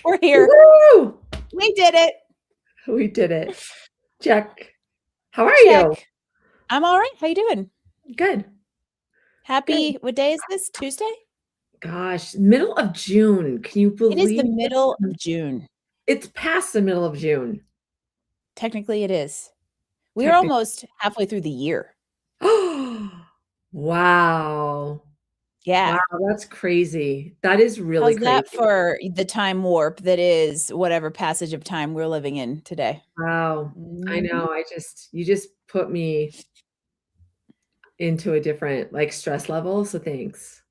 We're here. Woo! We did it. We did it. Check. How are you? Check. I'm all right. How you doing? Good. Happy, what day is this? Tuesday? Gosh, middle of June. Can you It is the believe middle of June. it's past the middle of June? Technically, it is. We're Technically. almost halfway through the year. Wow. Yeah. Wow, that's crazy. That is really How's that crazy. for the time warp that is whatever passage of time we're living in today? Wow. I Mhm. know. You just put me into a different stress level. So thanks.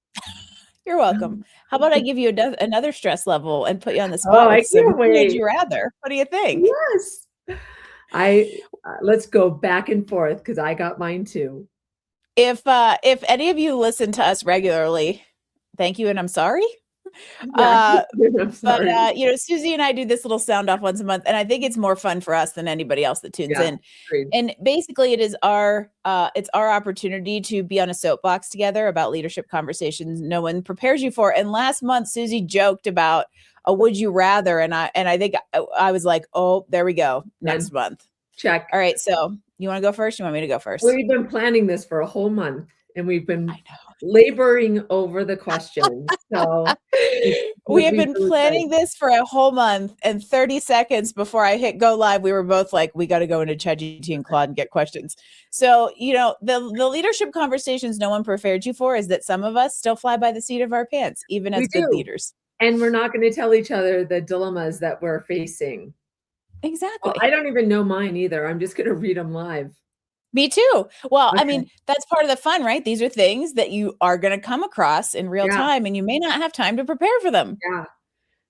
You're welcome. How about I give you another stress level and put you on the Oh, spot I with some can't would wait. you rather? What do you think? Yes. Let's go back and forth because I got mine too. If any of you listen to us regularly, thank you and I'm sorry. Yeah, Uh, I'm but sorry. Susie and I do this little sound off once a month, and I think it's more fun for us than anybody else that tunes Yeah, in. agreed. And basically, it's our opportunity to be on a soapbox together about leadership conversations no one prepares you for. And last month, Susie joked about a would you rather, and I think I was like, oh, there we go, next Done. month. Check. All right, so you want to go first? You want me to go first? We've been planning this for a whole month, and we've I been know. laboring over the questions. So it We would have be been really planning good. this for a whole month, and 30 seconds before I hit go live, we were both like, we got to go into ChatGPT and Claude and get questions. So, the leadership conversations no one prepared you for is that some of us still fly by the seat of our pants, even We as good do. leaders. And we're not going to tell each other the dilemmas that we're facing. Well, I Exactly. don't even know mine either. I'm just going to read them live. Me too. Well, I Okay. mean, that's part of the fun, right? These are things that you are going to come across in real Yeah. time, and you may not have time to prepare for them. Yeah.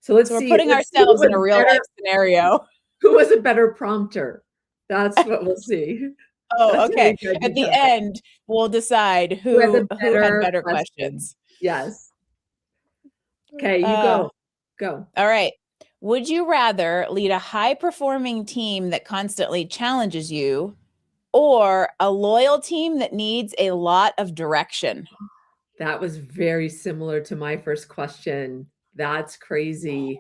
So let's So we're see. putting Let's see who ourselves in was a real better. life scenario. Who was a better prompter? That's what we'll see. Oh, That's how we okay. judge At each the other. end, we'll decide Who had who the had better better question? questions. Yes. Okay, you Uh, go. Go. all right. Would you rather lead a high-performing team that constantly challenges you or a loyal team that needs a lot of direction? That was very similar to my first question. That's crazy.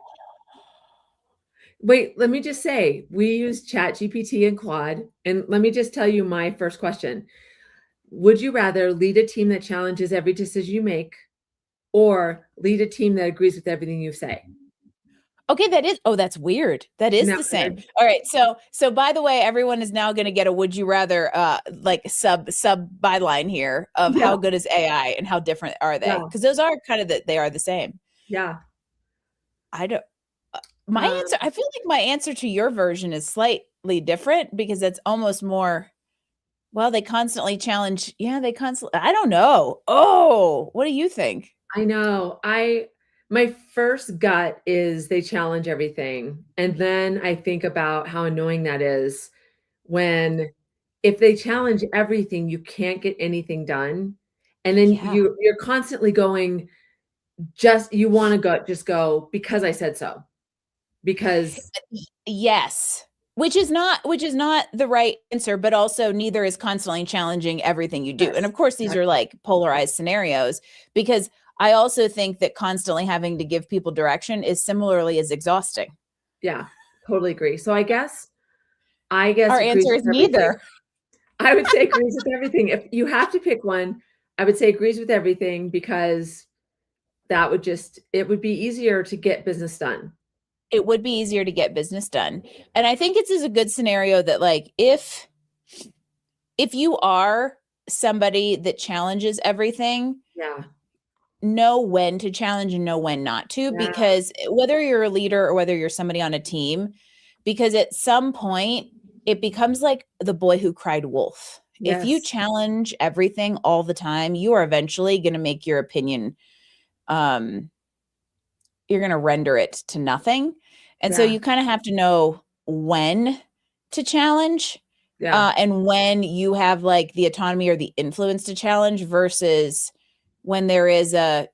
Wait, let me just say, we use ChatGPT and Claude, and let me just tell you my first question. Would you rather lead a team that challenges every decision you make or lead a team that agrees with everything you say? Okay, that's weird. That Isn't is that the same. weird? All right, so by the way, everyone is now going to get a would you rather like sub byline here of Yeah, how good is AI and how different are they? yeah, Because those are kind of they are the same. yeah. I don't my Um, answer I feel like my answer to your version is slightly different because it's almost more well, they constantly challenge. Yeah, they constantly I don't know. Oh, what do you think? I know. My first gut is they challenge everything. And then I think about how annoying that is when if they challenge everything, you can't get anything done. And then Yeah. you're constantly going, just you want to go because I said so. Because Yes. Which is not the right answer, but also neither is constantly challenging everything you do. And yes, of course, these are exactly. like polarized scenarios because I also think that constantly having to give people direction is similarly as exhausting. Yeah, totally agree. So I guess Our agrees answer with is everything. neither. I would say agrees with everything. If you have to pick one, I would say agrees with everything because it would be easier to get business done. It would be easier to get business done. And I think it's is a good scenario that like if you are somebody that challenges everything, Yeah, know when to challenge and know when not to, yeah, because whether you're a leader or whether you're somebody on a team, because at some point it becomes like the boy who cried wolf. If you yes, challenge everything all the time, you are eventually going to make your opinion um you're going to render it to nothing. And so yeah, you kind of have to know when to challenge yeah. and when you have like the autonomy or the influence to challenge versus when there is a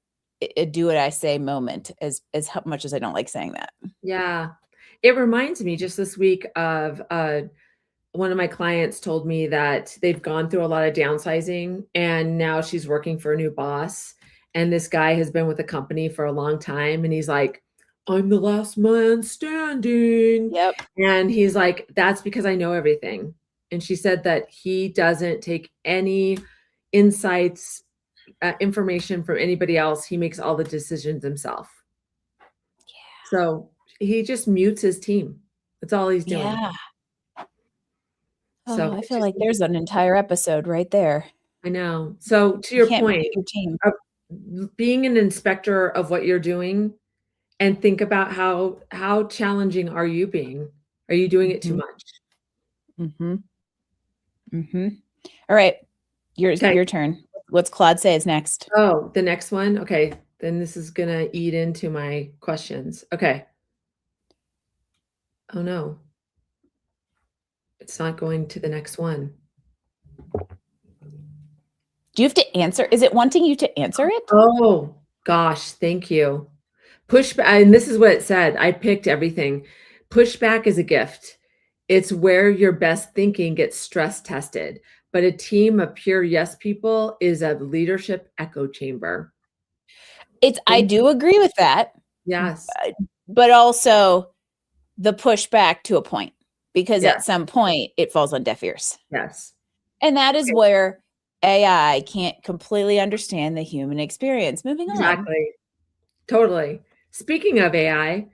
do what I say moment as much as I don't like saying that. Yeah. It reminds me just this week of one of my clients told me that they've gone through a lot of downsizing and now she's working for a new boss. And this guy has been with the company for a long time. And he's like, I'm the last man standing. Yep. And he's like, that's because I know everything. And she said that he doesn't take any insights, information from anybody else. He makes all the decisions himself. So he just mutes his team. That's all he's doing. Yeah. Oh, So I it's feel just like there's an entire episode right there. I know. So to You your can't point, mute your team. being an inspector of what you're doing and think about how challenging are you being? Are you doing it too Mhm. much? Mhm. Mhm. All right. Okay. Your turn. What's Claude say is next? Oh, the next one? Okay. Then this is gonna eat into my questions. Okay. Oh no. It's not going to the next one. Do you have to answer? Is it wanting you to answer it? Oh, gosh, thank you. Pushback, and this is what it said. I picked everything. Pushback is a gift. It's where your best thinking gets stress tested. But a team of pure yes people is a leadership echo chamber. I do agree with that. Yes. But also the pushback to a point, because Yes. at some point it falls on deaf ears. Yes. And that is Okay. where AI can't completely understand the human experience. Moving on. Exactly. Totally. Speaking of AI,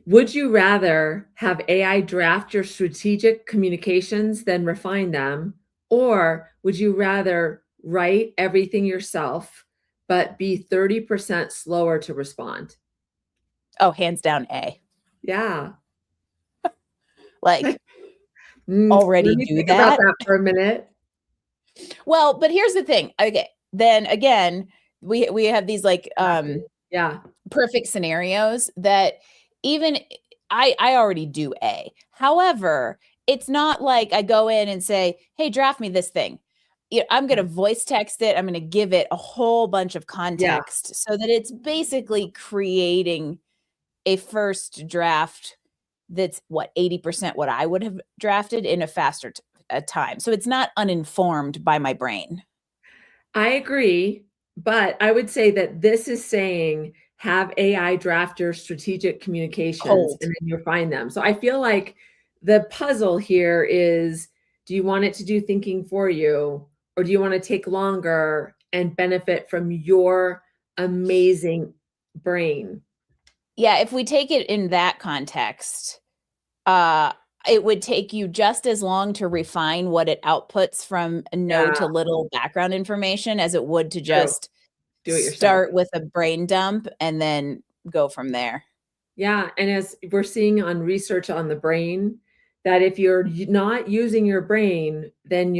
would you rather have AI draft your strategic communications than refine them? Or would you rather write everything yourself, but be 30% slower to respond? Oh, hands down A. Yeah. Like, Let already me do think about that. that for a minute. Well, but here's the thing. Okay. Then again, we have these like Exactly. Yeah. perfect scenarios that even I already do A. However, it's not like I go in and say, "Hey, draft me this thing." I'm going to voice text it. I'm going to give it a whole bunch of Yeah. context so that it's basically creating a first draft that's what 80% what I would have drafted in a faster time. So it's not uninformed by my brain. I agree, but I would say that this is saying have AI draft your strategic communications Cold. and then you'll find them. So I feel like the puzzle here is, do you want it to do thinking for you, or do you want to take longer and benefit from your amazing brain? Yeah, if we take it in that context, uh, it would take you just as long to refine what it outputs from no Yeah, to little background information as it would to true. just Do it yourself. start with a brain dump and then go from there. Yeah, and as we're seeing on research on the brain, that if you're not using your brain, then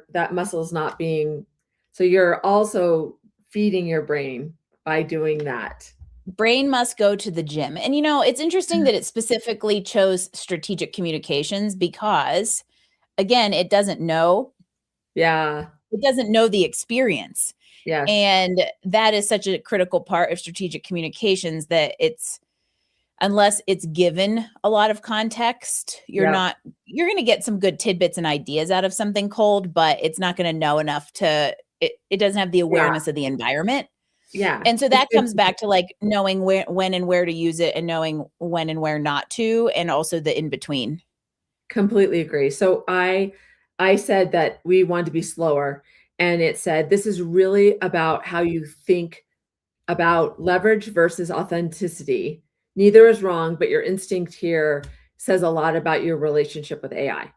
that muscle's not being, so you're also feeding your brain by doing that. Brain must go to the gym. And it's interesting that it specifically chose strategic communications because again, Yeah. it doesn't know the experience. Yes. And that is such a critical part of strategic communications that unless it's given a lot of context, Yep. you're going to get some good tidbits and ideas out of something cold, but it's not going to know enough it doesn't have the Yeah. awareness of the environment. Yeah. And so It's that comes back to like knowing when and where to use it and knowing when and where not to, and also the in between. completely agree. So I said that we wanted to be slower, and it said this is really about how you think about leverage versus authenticity. Neither is wrong, but your instinct here says a lot about your relationship with AI.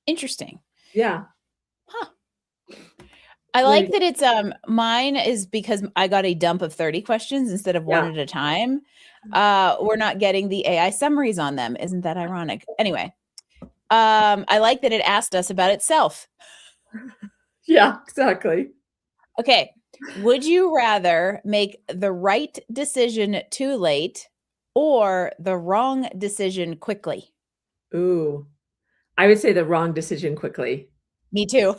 Interesting. Yeah. Huh. I What do like you that it's mine is because I got a dump of 30 questions instead of one Yeah. at a time. We're not getting the AI summaries on them. Isn't that ironic? Anyway, I like that it asked us about itself. Yeah, exactly. Okay. Would you rather make the right decision too late or the wrong decision quickly? Ooh, I would say the wrong decision quickly. Me too.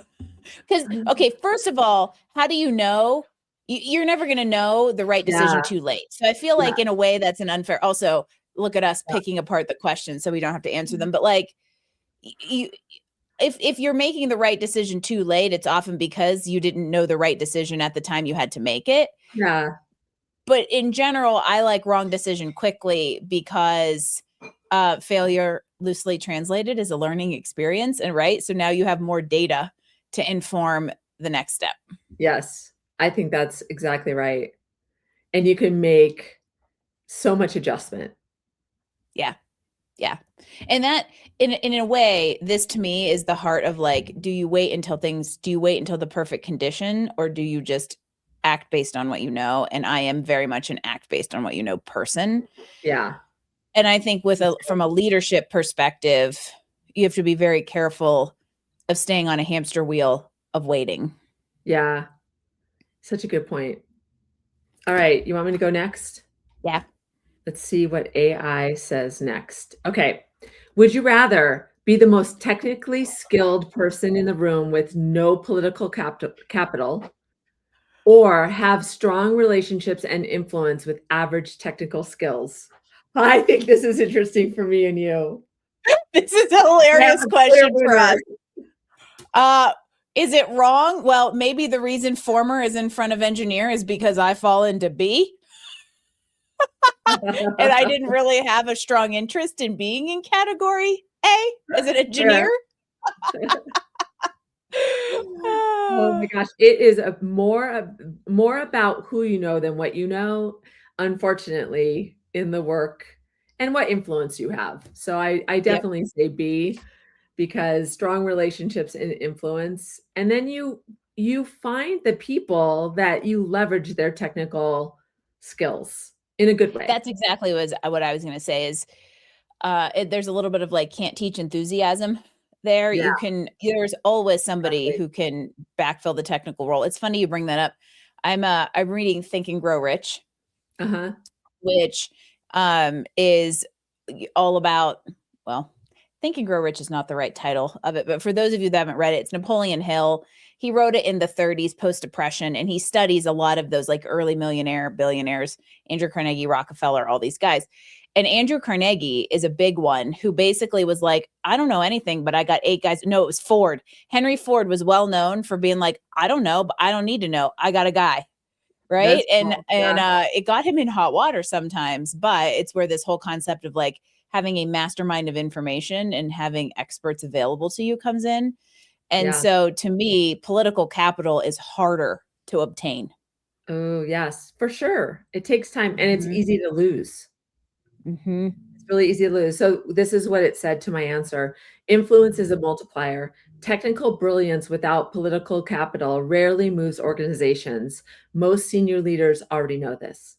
Because, okay, first of all, how do you know? You're never going to know the right Yeah, decision too late. So I feel yeah, like in a way that's an unfair. Also, look at us yeah, picking apart the questions so we don't have to answer them. But like, you, if you're making the right decision too late, it's often because you didn't know the right decision at the time you had to make it. yeah, but in general, I like wrong decision quickly because failure, loosely translated, is a learning experience. And right. So now you have more data to inform the next step. Yes, I think that's exactly right. And you can make so much adjustment. Yeah. Yeah. And that in a way, this to me is the heart of like, do you wait until the perfect condition, or do you just act based on what you know? And I am very much an act based on what you know person. Yeah. And I think from a leadership perspective, you have to be very careful of staying on a hamster wheel of waiting. Yeah. Such a good point. All right, you want me to go next? Yeah. Let's see what AI says next. Okay. Would you rather be the most technically skilled person in the room with no political capital, or have strong relationships and influence with average technical skills? I think this is interesting for me and you. This is a I have hilarious a clear question for winner. us. Is it wrong? Well, maybe the reason former is in front of engineer is because I fall into B. And I didn't really have a strong interest in being in category A as an engineer. Oh my gosh, it is more about who you know than what you know, unfortunately, in the work and what influence you have. So I Yep. definitely say B, because strong relationships and influence, and then you find the people that you leverage their technical skills in a good way. That's exactly what I was going to say is there's a little bit of like can't teach enthusiasm there. Yeah, There's always somebody exactly. who can backfill the technical role. It's funny you bring that up. I'm reading Think and Grow Rich, Uh-huh. which is all about, well, Think and Grow Rich is not the right title of it, but for those of you that haven't read it, it's Napoleon Hill. He wrote it in the 30s, post-depression, and he studies a lot of those like early billionaires, Andrew Carnegie, Rockefeller, all these guys. And Andrew Carnegie is a big one who basically was like, I don't know anything, but I got 8 guys. No, it was Ford. Henry Ford was well known for being like, I don't know, but I don't need to know. I got a guy. Right. That's And cool. and Yeah. it got him in hot water sometimes, but it's where this whole concept of like having a mastermind of information and having experts available to you comes in. And Yeah. so to me, political capital is harder to obtain. Oh, yes, for sure. It takes time and it's Mhm. easy to lose. Mhm. It's really easy to lose. So this is what it said to my answer. Influence is a multiplier. Technical brilliance without political capital rarely moves organizations. Most senior leaders already know this.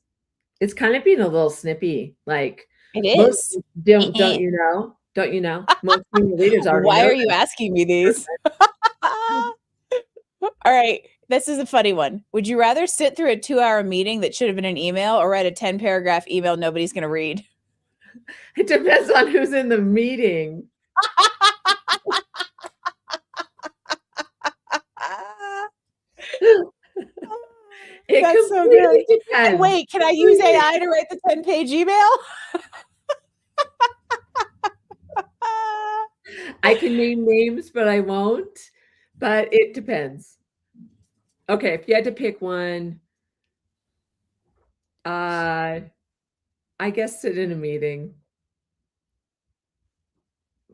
It's kind of being a little snippy, like It most is. don't you know? Don't you know? Most senior leaders already Why know are you asking me these? this. All right. This is a funny one. Would you rather sit through a 2-hour meeting that should have been an email or write a 10-paragraph email nobody's going to read? It depends on who's in the meeting. It That's so good. completely And depends. wait, can I use Completely. AI to write the 10-page email? I can name names, but I won't. But it depends. Okay, if you had to pick one, uh, I guess sit in a meeting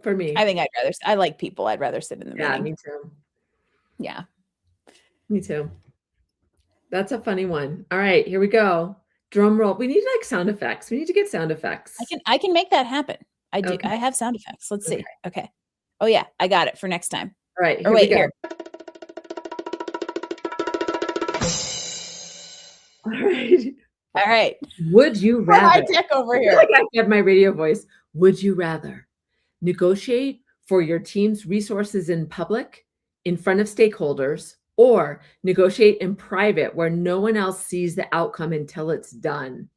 for I me. think I like people. I'd rather sit in the Yeah, meeting. me too. Yeah. Me too. That's a funny one. All right, here we go. Drum roll. We need like sound effects. We need to get sound effects. I can make that happen. I do. Okay. I have sound effects. Let's Okay. see. Okay. Oh yeah, I got it for next time. All right, Or here we wait, go. here. All right. All right. Would you What rather? high tech over I feel like here. I have my radio voice. Would you rather negotiate for your team's resources in public, in front of stakeholders, or negotiate in private where no one else sees the outcome until it's done?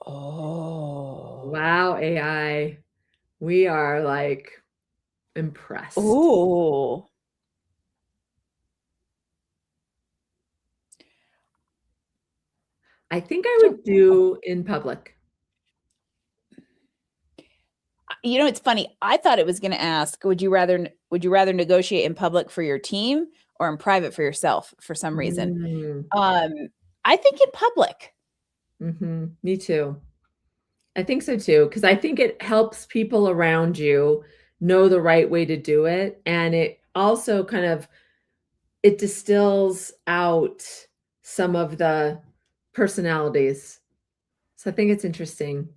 Oh. Wow, AI. We are like impressed. Ooh. I think I So, would do in public. it's funny. I thought it was going to ask, would you rather negotiate in public for your team or in private for yourself for some reason. Mm, I think in public. me too. I think so too, because I think it helps people around you know the right way to do it, and it also kind of it distills out some of the personalities. So I think it's interesting.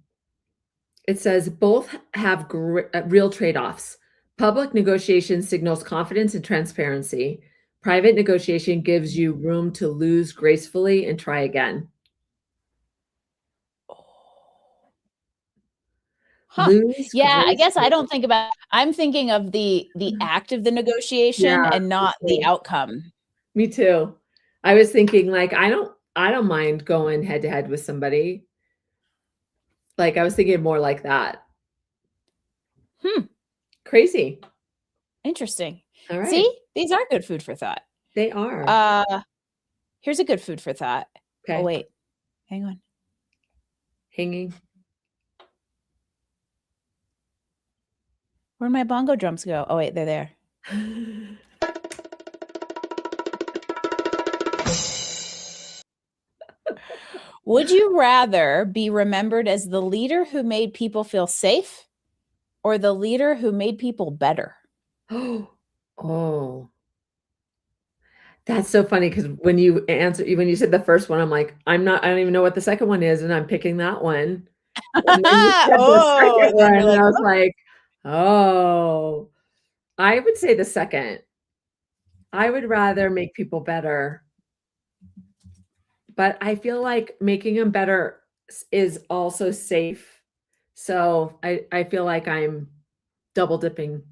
It says both have real trade-offs. Public negotiation signals confidence and transparency. Private negotiation gives you room to lose gracefully and try again. Huh. Lose Yeah, I guess I gracefully. don't think about I'm thinking of the act of the negotiation Yeah, and me not the too. outcome. Me too. I was thinking like I don't mind going head to head with somebody. Like I was thinking more like that. Hmm, Crazy. interesting. All right. See? These are good food for thought. They are. Uh, here's a good food for thought. Oh, Okay. wait. Hang on. Hanging. Where'd my bongo drums go? Oh, wait, they're there. Would you rather be remembered as the leader who made people feel safe or the leader who made people better? Oh, that's so funny because when you said the first one, I'm like, I don't even know what the second one is, and I'm picking that one. And then you said the Oh, second and then one, you're and like, I was like, "Oh." I would say the second. I would rather make people better, but I feel like making them better is also safe. So I feel like I'm double dipping.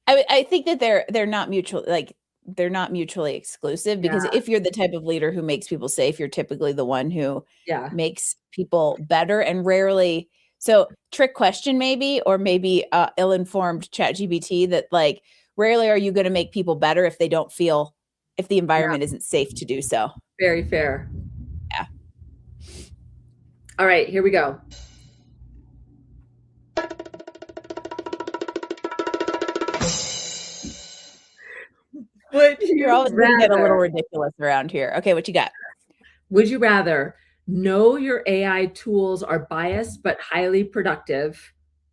I think that they're not mutual like they're not mutually exclusive because Yeah, if you're the type of leader who makes people safe, you're typically the one who yeah, makes people better and rarely so trick question maybe or maybe ill-informed chat GBT that like rarely are you going to make people better if they don't feel if the yeah. environment isn't safe to do so. Very fair. Yeah. All right, here we go. Would You're you always going to get a little rather ridiculous around here. Okay, what you got? would you rather know your AI tools are biased but highly productive,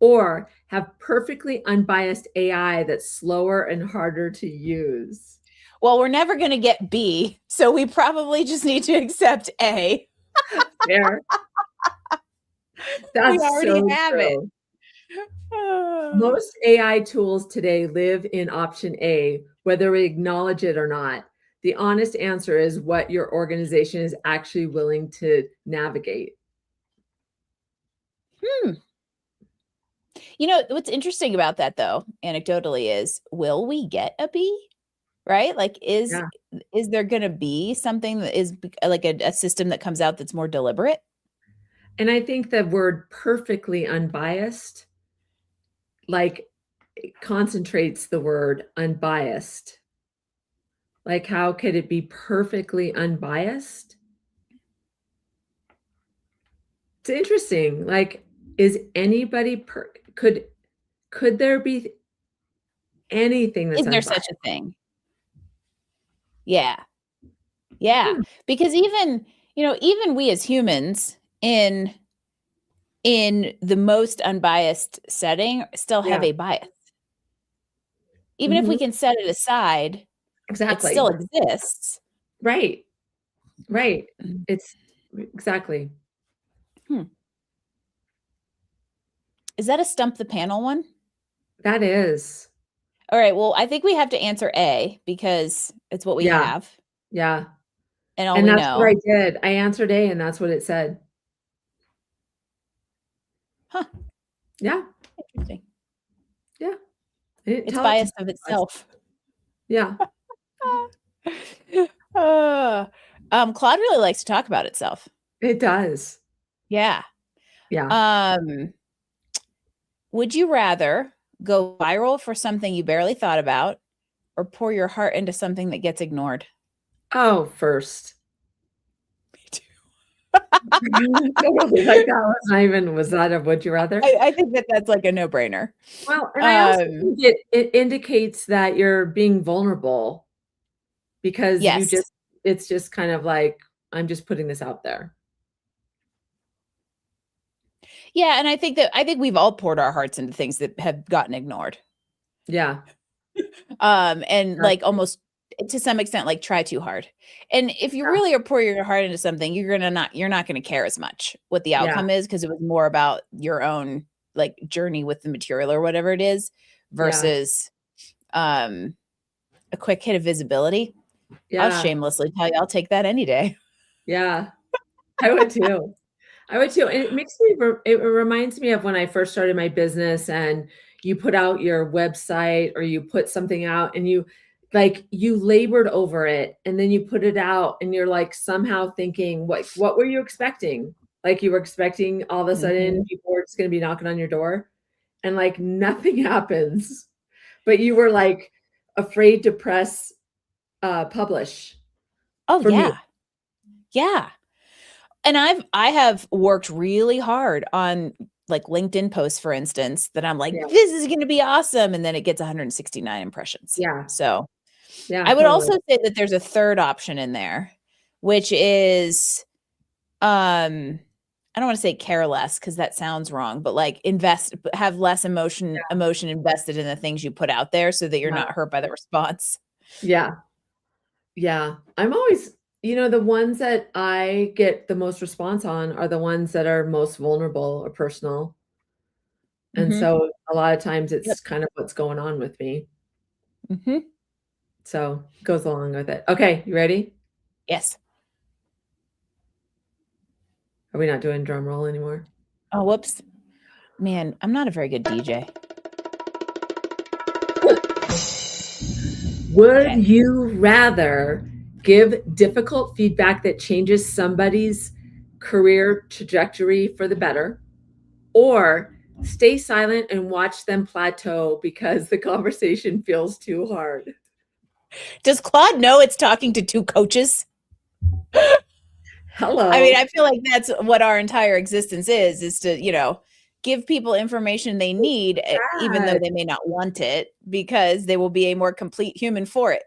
or have perfectly unbiased AI that's slower and harder to use? Well, we're never going to get B, so we probably just need to accept A. Fair. We That's already so have it. true. Most AI tools today live in option A, whether we acknowledge it or not. The honest answer is what your organization is actually willing to navigate. Hmm. You know, what's interesting about that though, anecdotally, is will we get a B? Right? Like, Yeah. is there gonna be something that is like a system that comes out that's more deliberate? And I think the word perfectly unbiased, like, it concentrates the word unbiased. Like, how could it be perfectly unbiased? It's interesting. Like, is anybody could there be anything that's Is there unbiased? such a thing? Yeah. Yeah. Hmm, Because even, even we as humans in the most unbiased setting still have yeah. a bias. Even if we Mhm. can set it aside, it still Exactly. exists. Right, right. It's exactly. Hmm. Is that a stump the panel one? That is. All right, well, I think we have to answer A because it's what we Yeah, have yeah. and all And we that's what I know. did. I answered A, and that's what it said. Huh, Yeah, interesting. yeah. I didn't It's tell it to biased of us. itself. Yeah, Uh, Claude really likes to talk about itself. it does. Yeah. Yeah. Um, would you rather go viral for something you barely thought about or pour your heart into something that gets ignored? Oh, first. Me too. Totally, like, that was that a would you rather? I think that that's like a no-brainer. Well, and I also Um, think it indicates that you're being vulnerable. because Yes. it's just kind of like, I'm just putting this out there. Yeah, and I think we've all poured our hearts into things that have gotten ignored. Yeah. And like almost to some extent like try too hard. And if you really are pouring your heart into something, you're not going to care as much what the Yeah. outcome is because it was more about your own like journey with the material or whatever it is Yeah. versus um a quick hit of visibility. I'll Yeah. shamelessly tell you I'll take that any day. Yeah. I would too. I would too. And it makes me, it reminds me of when I first started my business and you put out your website or you put something out and you like, you labored over it and then you put it out and you're like somehow thinking, what were you expecting? Like you were expecting all of a sudden Mhm. people were just going to be knocking on your door and like nothing happens, but you were like afraid to press publish Oh for me. yeah. Yeah. And I have worked really hard on like LinkedIn posts, for instance, that I'm like, Yeah. this is going to be awesome. And then it gets 169 impressions. Yeah. So Yeah. I would Totally. also say that there's a third option in there, which is I don't want to say care less because that sounds wrong, but like have less emotion invested in the things you put out there so that you're Yeah. not hurt by the response. Yeah. Yeah. I'm always, the ones that I get the most response on are the ones that are most vulnerable or personal. And Hmm. so a lot of times Yep. it's kind of what's going on with me. Hmm. So goes along with it. Okay, you ready? Yes. Are we not doing drum roll anymore? Oh, whoops. Man, I'm not a very good DJ. Would Okay. you rather give difficult feedback that changes somebody's career trajectory for the better, or stay silent and watch them plateau because the conversation feels too hard? Does Claude know it's talking to two coaches? I mean, Hello. I feel like that's what our entire existence is to, give people information they need, even though Sad. they may not want it, because they will be a more complete human for it.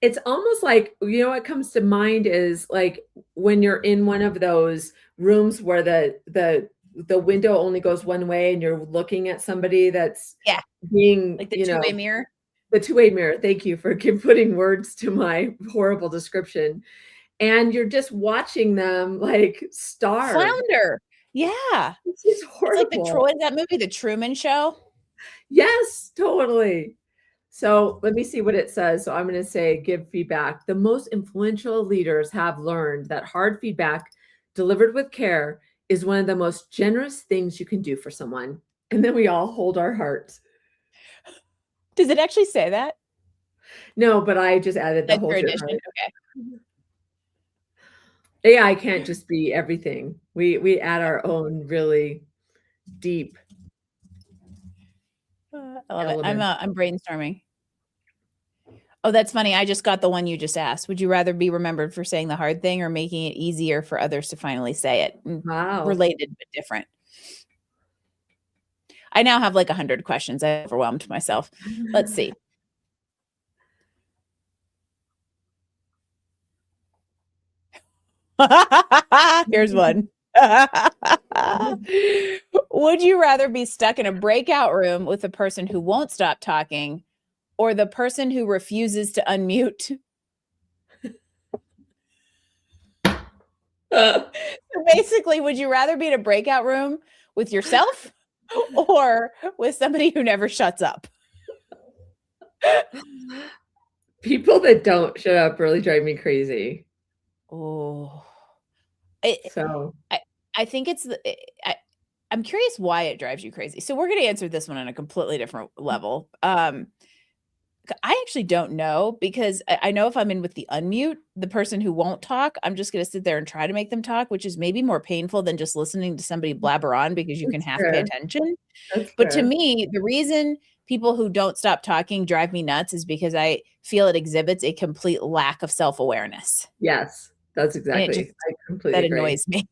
It's almost like, what comes to mind is like when you're in one of those rooms where the window only goes one way and you're looking at somebody that's Yeah, being, like the two-way mirror. the two-way mirror. Thank you for putting words to my horrible description. And you're just watching them like starve. Flounder. Yeah. It's just It's like horrible. that movie, The Truman Show. Yes, totally. So let me see what it says. So I'm going to say give feedback. The most influential leaders have learned that hard feedback delivered with care is one of the most generous things you can do for someone. And then we all hold our hearts. Does it actually say that? No, but I just added the That's hold your your addition? heart. Okay. AI can't just be everything. We add our own really deep I love it. element. I'm brainstorming. Oh, that's funny. I just got the one you just asked. Would you rather be remembered for saying the hard thing or making it easier for others to finally say it? Wow. Related but different. I now have like 100 questions. I overwhelmed myself. Let's see. Here's one. Would you rather be stuck in a breakout room with a person who won't stop talking or the person who refuses to unmute? So basically, would you rather be in a breakout room with yourself or with somebody who never shuts up? People that don't shut up really drive me crazy. Oh, I, So, I, I think it's I'm curious why it drives you crazy. So we're going to answer this one on a completely different level. I actually don't know because I know if I'm in with the unmute, the person who won't talk, I'm just going to sit there and try to make them talk, which is maybe more painful than just listening to somebody blabber on because you can that's half pay fair. attention. That's But to fair. me, the reason people who don't stop talking drive me nuts is because I feel it exhibits a complete lack of self-awareness. Yes, that's And it just exactly. I completely that agree. annoys me.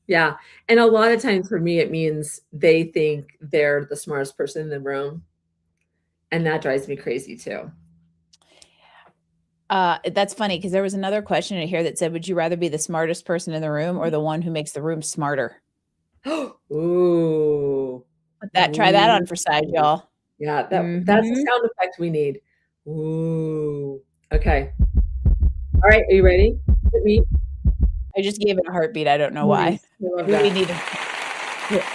Yeah, and a lot of times for me, it means they think they're the smartest person in the room, and that drives me crazy too. That's funny because there was another question in here that said, would you rather be the smartest person in the room or the one who makes the room smarter? Ooh. Try that on Ooh. for size, y'all. Yeah, that's the Mhm. sound effect we need. Ooh. Okay. All right, are you ready? Is it me? I just gave it a heartbeat. I don't know why. Nice. I love Maybe we that. need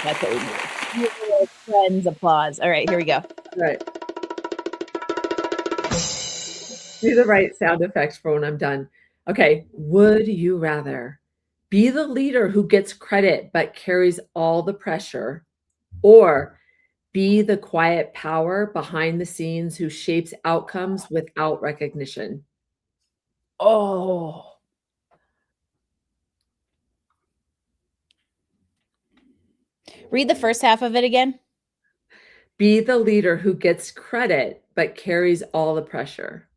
that's what we needed. We need a little friends applause. All right, here we go. Right. Do the right sound effects for when I'm done. Okay. Would you rather be the leader who gets credit but carries all the pressure, or be the quiet power behind the scenes who shapes outcomes without recognition? Oh, read the first half of it again. Be the leader who gets credit but carries all the pressure.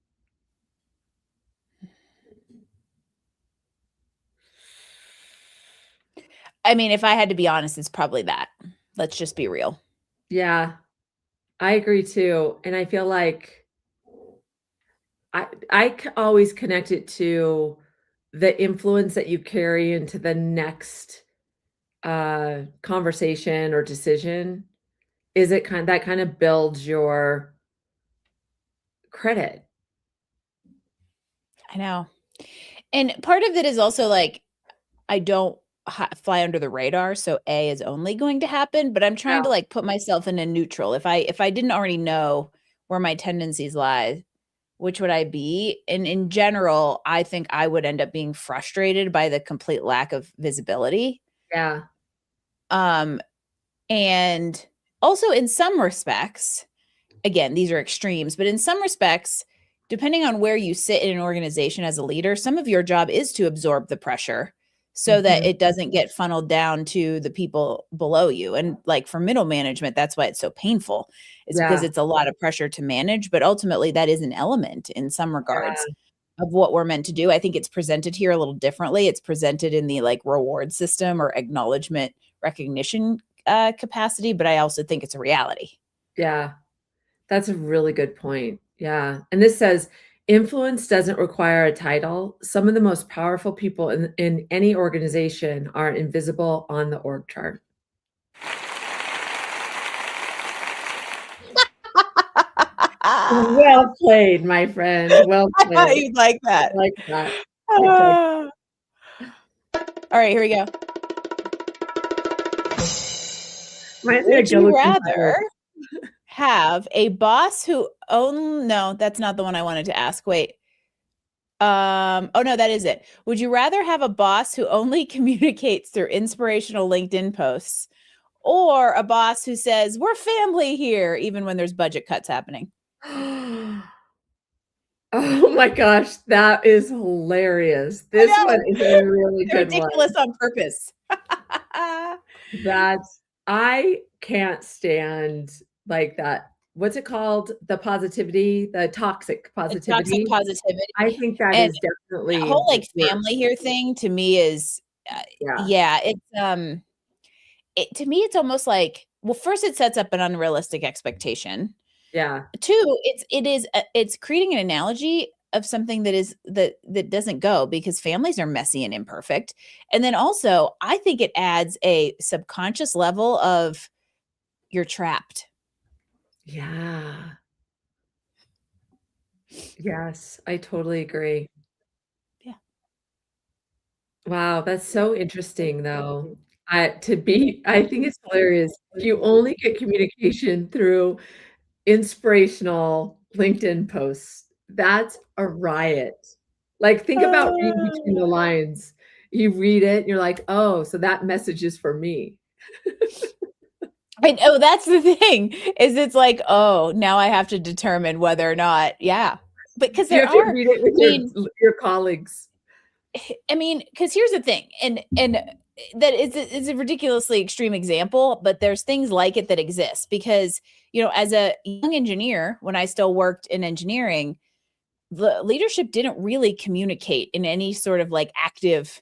I mean, if I had to be honest, it's probably that. Let's just be real. Yeah, I agree too. And I feel like always connect it to the influence that you carry into the next conversation or decision. Is it that kind of builds your credit? I know. And part of it is also like I don't fly under the radar, so A is only going to happen, but I'm trying to Yeah, like put myself in a neutral. If I didn't already know where my tendencies lie, which would I be? And in general, I think I would end up being frustrated by the complete lack of visibility. yeah, Um, and also in some respects, again, these are extremes, but in some respects, depending on where you sit in an organization as a leader, some of your job is to absorb the pressure so that mhm, it doesn't get funneled down to the people below you. And like for middle management, that's why it's so painful. It's because yeah, it's a lot of pressure to manage, but ultimately that is an element in some regards yeah, of what we're meant to do. I think it's presented here a little differently. It's presented in the like reward system or acknowledgement recognition capacity, but I also think it's a reality. yeah. That's a really good point. Yeah. And this says influence doesn't require a title. Some of the most powerful people in any organization are invisible on the org chart. Well played, my friend. Well I thought played. you'd like I that. like that. I did. Ah. All right, here we go. Mine's gonna Would go you with rather competitive. have a boss who own no, that's not the one I wanted to ask. Wait. Oh no, that is it. Would you rather have a boss who only communicates through inspirational LinkedIn posts or a boss who says, "We're family here," even when there's budget cuts happening? Oh my gosh, that is hilarious. I This one know. is a really They're good one. ridiculous on purpose. That's I can't stand, like, that what's it called? The positivity, the toxic The toxic positivity. positivity. I think that And is that definitely whole, the like, family worst. here thing to me is, Yeah, yeah, to me, it's almost like well, first, it sets up an unrealistic expectation. yeah, 2, it's creating an analogy of something that doesn't go because families are messy and imperfect. And then also, I think it adds a subconscious level of you're trapped. yeah. Yes, I totally agree. Yeah. Wow, that's so interesting, though. I think it's hilarious. If you only get communication through inspirational LinkedIn posts, that's a riot. Like, think about reading between the lines. You read it, and you're like, "Oh, so that message is for me." I know that's the thing is it's like, "Oh, now I have to determine whether or not" yeah. Because You there have to are read it with I mean your colleagues. because here's the thing, and that is a ridiculously extreme example, but there's things like it that exist because, as a young engineer, when I still worked in engineering, the leadership didn't really communicate in any sort of like active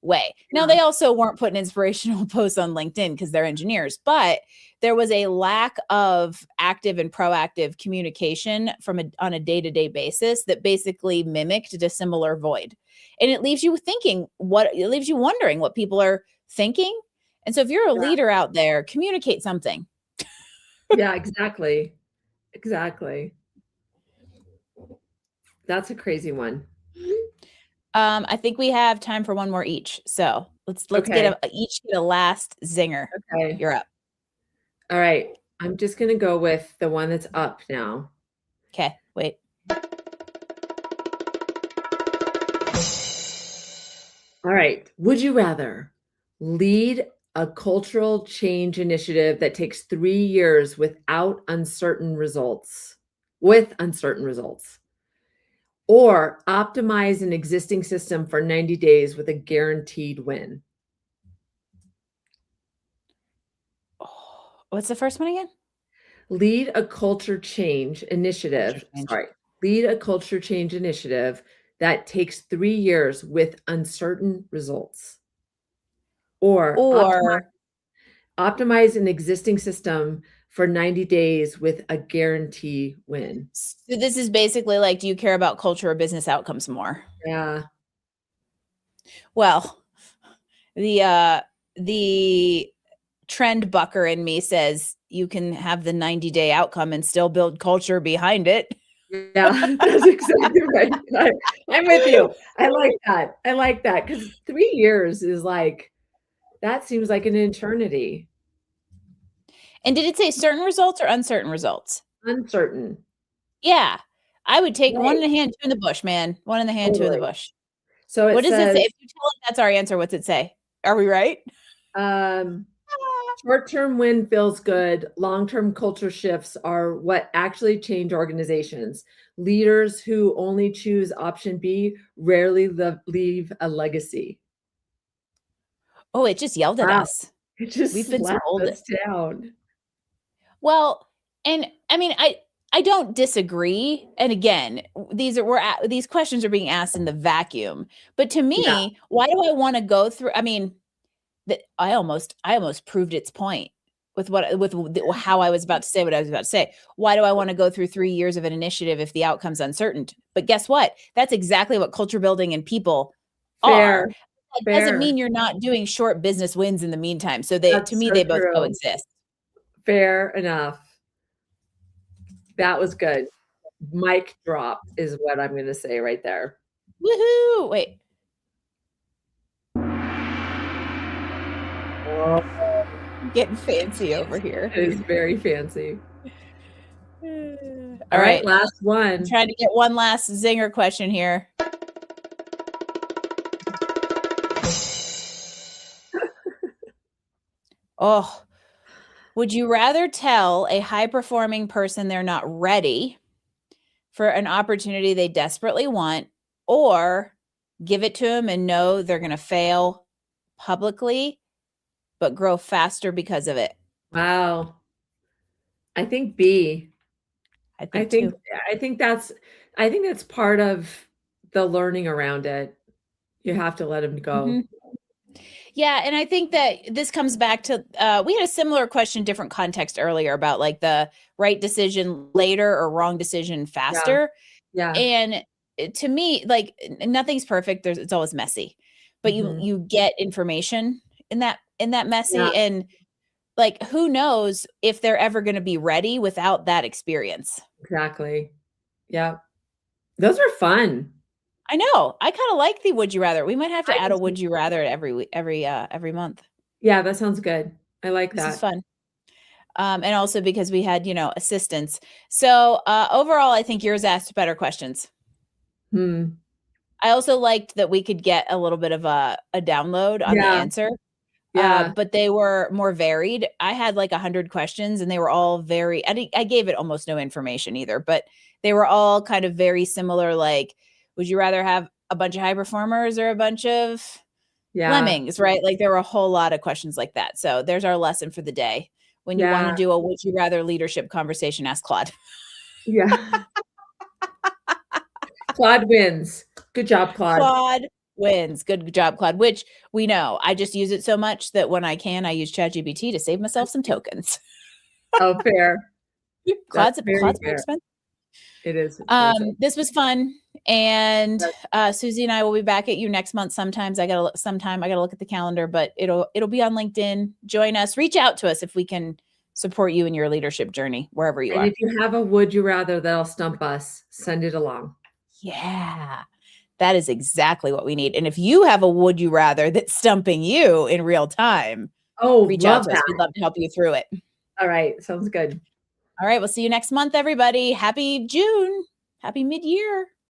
way. Now, Yeah. they also weren't putting inspirational posts on LinkedIn because they're engineers, but there was a lack of active and proactive communication on a day-to-day basis that basically mimicked a similar void. And it leaves you thinking it leaves you wondering what people are thinking. And so if you're a Yeah. leader out there, communicate something. Yeah, exactly. Exactly. That's a crazy one. I think we have time for one more each. So let's Okay. each get a last zinger. Okay. You're up. All right. I'm just gonna go with the one that's up now. Okay, wait. All right. Would you rather lead a cultural change initiative that takes 3 years without uncertain results with uncertain results, or optimize an existing system for 90 days with a guaranteed win? Oh, what's the first one again? Lead a culture change Culture initiative change. sorry, lead a culture change initiative that takes 3 years with uncertain results, or Or optimize an existing system for 90 days with a guarantee win. so this is basically like, do you care about culture or business outcomes more? Yeah. Well, the trend bucker in me says you can have the 90-day outcome and still build culture behind it. Yeah, that's exactly right. I'm with you. I like that. I like that because 3 years is like that seems like an eternity. And did it say certain results or uncertain results? Uncertain. Yeah. I would take one Right, in the hand, two in the bush, man. One in the hand, two in the totally. bush. So it What does it say? says, If you tell them that's our answer, what's it say? Are we right? um, short-term win feels good. Long-term culture shifts are what actually change organizations. Leaders who only choose option B rarely leave a legacy. Oh, it just yelled at Wow, us. it just We've been slapped scolded. us down. Well, and I mean, I don't disagree. And again, these questions are being asked in the vacuum. But to Yeah, me, why do I want to go through? I mean, that I almost proved its point with how I was about to say what I was about to say. Why do I want to go through 3 years of an initiative if the outcome's uncertain? But guess what? That's exactly what culture building and people fair, are. That doesn't fair. mean you're not doing short business wins in the meantime. So to That's me, so they both true. coexist. Fair enough. That was good. Mic drop is what I'm gonna say right there. Woohoo! Wait. Oh, Getting fancy over here. it is very fancy. All All right, right. last I'm one. trying to get one last zinger question here. Oh, would you rather tell a high performing person they're not ready for an opportunity they desperately want, or give it to them and know they're going to fail publicly, but grow faster because of it? Wow. I think B. I I think think too. I think that's I think that's part of the learning around it. You have to let him Hmm. go. Yeah, and I think that this comes back to we had a similar question, different context earlier about like the right decision later or wrong decision Yeah, faster. yeah. And to me, like nothing's perfect. It's always messy, but you Mhm. you get information in that Yeah, messy, and like who knows if they're ever going to be ready without that experience. exactly. Yeah. Those are fun. I know. I kind of like the would you rather. We might have to I add a just would you rather every month. Yeah, that sounds good. I like This is that. fun. And also because we had, assistance. So overall, I think yours asked better questions. Hmm. I also liked that we could get a little bit of a download on the Yeah, answer, yeah, but they were more varied. I had like 100 questions and they were all I gave it almost no information either, but they were all kind of very similar. Like, would you rather have a bunch of high performers or a bunch of yeah, lemmings, right? Like there were a whole lot of questions like that. So there's our lesson for the day. When you want to yeah, do a would you rather leadership conversation, ask Claude. yeah. Claude wins. Good job, Claude. Claude wins. Good job, Claude, which we know. I just use it so much that when I can, I use ChatGPT to save myself some tokens. Oh, fair. That's Claude's very very fair. expensive. It is expensive. This was fun. And Yes. Susie and I will be back at you next month. Sometimes I gotta look at the calendar, but it'll be on LinkedIn. Join us, reach out to us if we can support you in your leadership journey, wherever you And are. if you have a would you rather that'll stump us, send it along. Yeah. That is exactly what we need. And if you have a would you rather that's stumping you in real time, Oh, reach out love to us. that. We'd love to help you through it. All right. Sounds good. All right. We'll see you next month, everybody. Happy June. Happy mid-year.